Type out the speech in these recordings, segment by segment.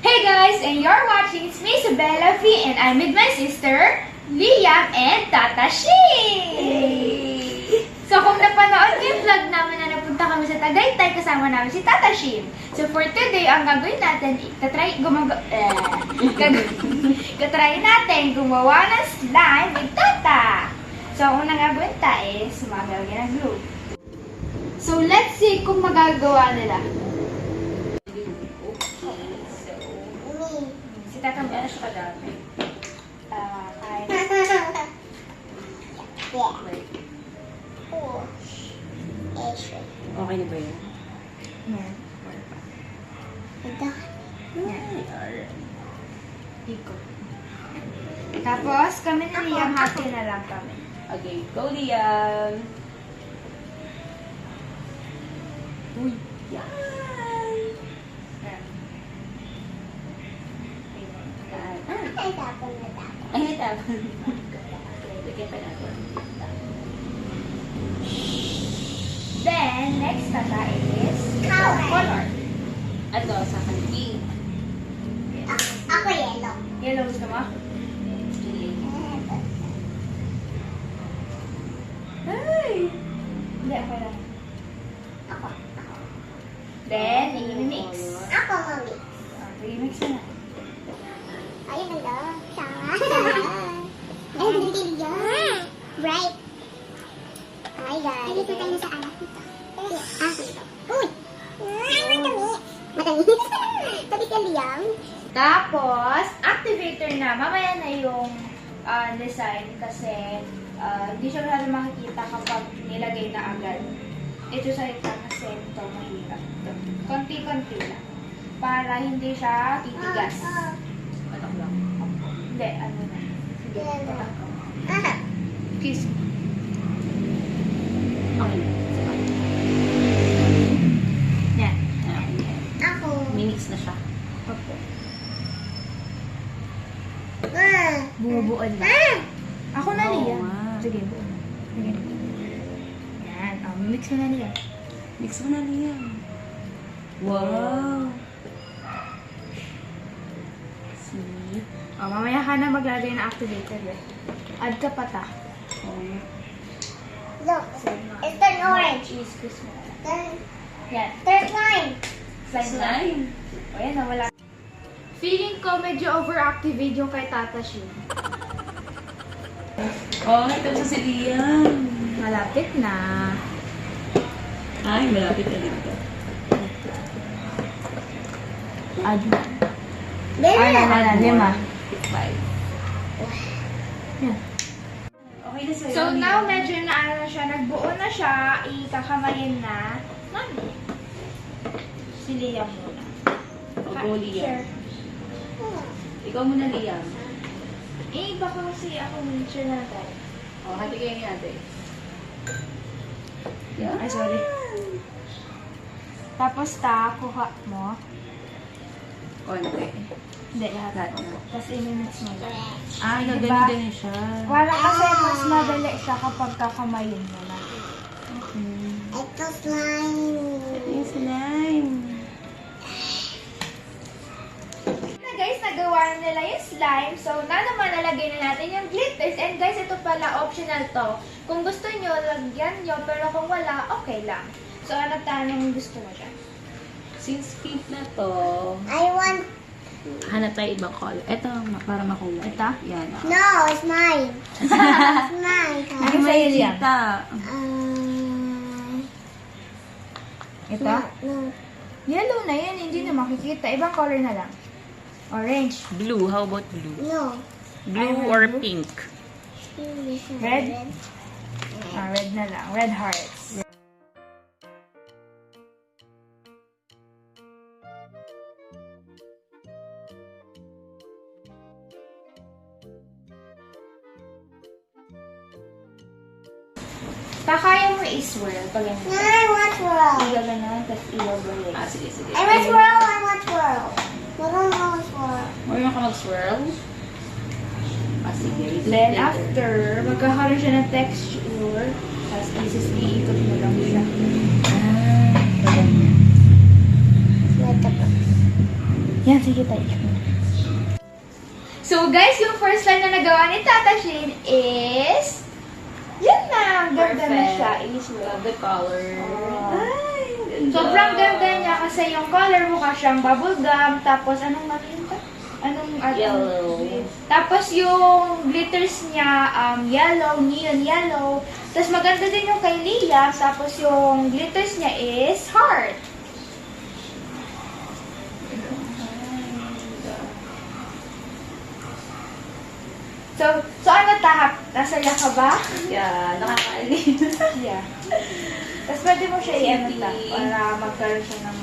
Hey guys, and you're watching It's me, Isabella V, and I'm with my sister, Liam and Tata Shene. So kung napanood niyo yung vlog namin na napunta kami sa Tagaytay, kasama namin si Tata Shene. So for today, ang gagawin natin, katry natin gumawa ng slime with Tata. So ang unang gagawin tayo is sumagalagyan ng glue. So let's see kung magagawa nila. Si Tata ba na siya kadami? Kahit... Okay na ba yun? Yan. Yan. Ikot. Tapos, kami na Liam, hati na lang kami. Okay, go Liam! Uy! Yan! Yan. Ay, natapon. Lagyan pa natin. Then, next Tata is color. Ito, sa kanting. Ako yellow. Yellow gusto mo? Ay! Hindi, ako lang. Ako. Then, i-mix. Ako mami. I-mix na. Ayun na lang. Ay, hindi yan. Bright. Hi guys. Dito tayo sa anak nito. Uy! Matamis. Matamis. Tamis ka Liam. Tapos, activator na. Mamaya na yung design kasi hindi siya masyado makikita kapag nilagay na agad. Ito sa ito kasi ito mahirap. Konti-konti lang. Para hindi siya titigas. Patak lang. Hindi, ano na. Sige, patak ko. Kiss. Okay na. Yan. Ako. Minix na siya. Opo. Ah. Bumubuan lang. Ah. Ako na Oo Liam. nga. Sige, buo na. Sige. Yan. Mix mo na Liam. Mix mo na Liam. Wow! Sweet. Mamaya ka na maglagay ng activator. Add ka pa ta. Oh. Look. It's turn orange. Cheese kiss mo. Turn. Yan. Turn slime. Slime na. Slime. O yan na, wala. Feeling ko medyo overactive yung kay Tata Shene. Oh, ito sa si Liam. Malapit na. Ay, malapit na dito. Add na. There. Lima. 5. Yan. Okay na sa'yo. So now medyo na siya, nagbuo na siya, ikakamayin na namin. Si Liam muna. O, go Liam. Sure. Ikaw muna Liam. Baka kasi ako sure na tayo. O, hati kayo ni ate. Yeah. Ay, sorry. Tapos kuha mo. Konti. Hindi, lahat. Lahat na. Tapos i-mix mo lang. Ah, Diba? gagawin siya. Para kasi mas madali siya kapag kakamayin mo na. Ito slime. Yung slime. Na guys, nagawa na nila yung slime. So, na naman nalagay na natin yung glitters. And guys, ito pala optional to. Kung gusto nyo, lagyan nyo. Pero kung wala, okay lang. So, hanap tayo ng gusto mo dyan. Since pink na to, I want. hanap tayo ibang color. Ito, para makulay. Ito? Yan. No, it's mine. It's mine. Ano sa'yo, Liam? Ito? No. Yellow na yan. Hindi na makikita. Ibang color na lang. Orange. Blue. How about blue? No. Blue Ay, or blue? pink? Red? Red na lang. Red hearts. Kaya mo i-swirl pag ganito. No, I want swirl. Gaganon, tapos i-overlay. Ah, sige, sige. I want swirl. I want swirl. I don't want swirl. Marunong ka mag-swirl? Ah, sige. Then after, magkakaroon siya ng texture. Tapos iikot mo lang siya. Yan, sige tayo. So guys, yung first line na nagawa ni Tata Shene is... Yan na, ganda na siya. Is Love the color. Ay, sobrang ganda niya kasi yung color mukha siyang bubblegum. Tapos anong natin ka? Anong Yellow. Tapos yung glitters niya, yellow, neon yellow. Tapos maganda din yung kay Liam. Tapos yung glitters niya is heart. So ano tahap? Nasaya ka ba? Yeah, nakakaalim. Yeah. Tapos pwede mo siya i-ano para magkaroon siya ng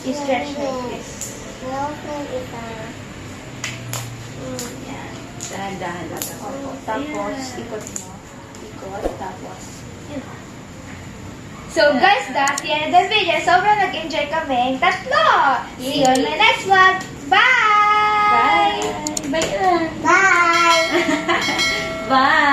i-stretch like this. Yan. Dahan-dahan lang. Opo. Tapos, ikot mo. Ikot. Tapos, yun. So guys, that's the end of the video. Sobrang nag-enjoy kami. Tatlo! See you on my next vlog. Bye! Bye! Bye! Bye! Bye!